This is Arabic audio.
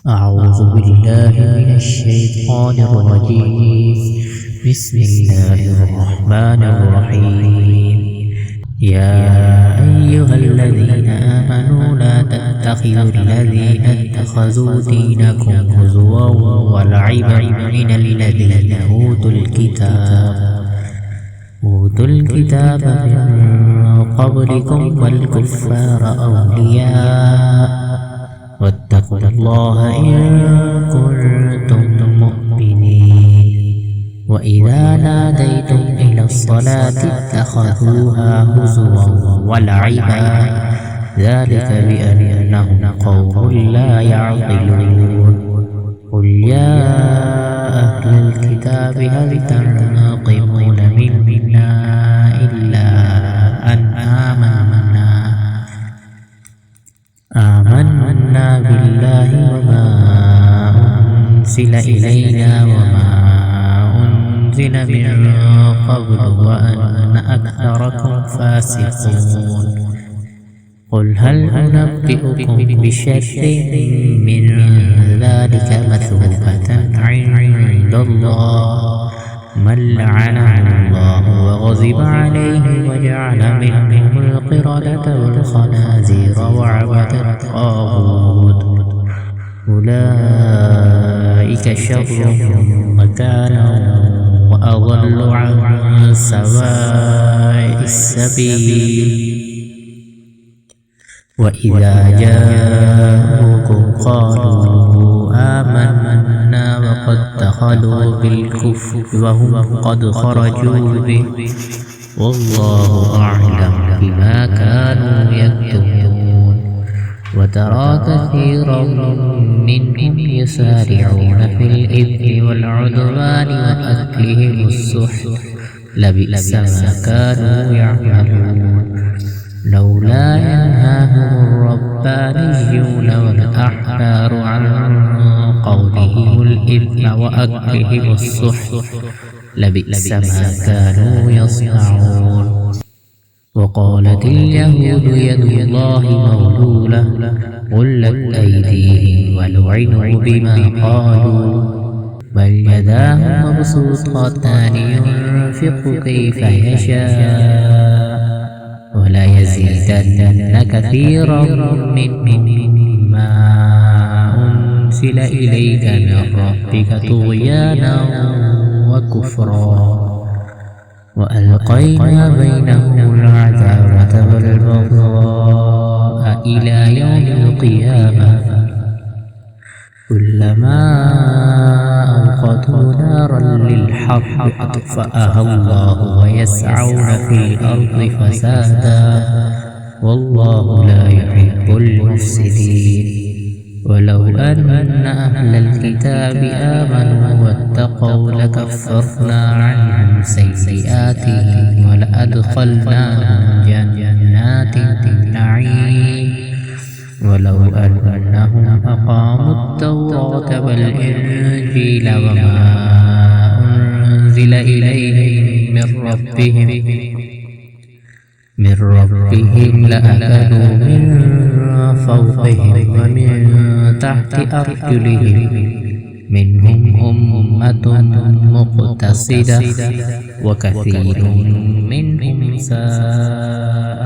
أعوذ بالله من الشيطان الرجيم. بسم الله الرحمن الرحيم. يا أيها الذين آمنوا لا تتخذوا الذين اتخذوا دينكم هزوا ولعبا من الذين أوتوا الكتاب من قبلكم والكفار أولياء واتقوا الله إن كنتم مؤمنين. وإذا ناديتم إلى الصلاة اتخذوها هزوا ولعبا ذلك بأنهم قوم لا يعقلون. قل يا أهل الكتاب هل تنقمون منا إلا أن آمنا بالله وما أنزل إلينا وما أنزل من قبل وأن أكثركم فاسقون. قل هل أنبئكم بشر من ذلك مثوبة عند الله من لعنه الله وغضب عليه وجعل منهم القردة والخنازير وعبد الطاغوت أولئك شر مكانا وأضل عن سواء السبيل. وإذا جاءوكم قالوا آمنا وقد دخلوا بالكفر وهم قد خرجوا به والله أعلم بما كانوا يكتمون. وترى كثيرا منهم يسارعون في الإثم والعدوان وأكلهم السحت لبئس ما كانوا يعملون. لولا ينهاهم الربانيون والأحبار عن قولهم الإثم وأكلهم السحت لبئس ما كانوا يصنعون. وقالت اليهود يد الله مغلولة غلت أيديهم ولعنوا بما قالوا بل يداه مبسوطتان ينفق كيف يشاء ولا يزيدن كثيرا منهم ما أنزل إليك من ربك طغيانا وكفرا وألقينا بينهم العداوة والبغضاء إلى يوم القيامة كلما أوقدوا نارا للحرب أطفأها الله ويسعون في الأرض فسادا والله لا يحب المفسدين. ولو أن أهل الكتاب آمنوا واتقوا لكفرنا عنهم سيئاتهم ولأدخلناهم جنات النعيم. ولو أنهم أقاموا التوراة والإنجيل وما أنزل إليهم من ربهم لأكلوا من فوقهم ومن تحت أرجلهم منهم أمة مقتصدة وكثير منهم ساء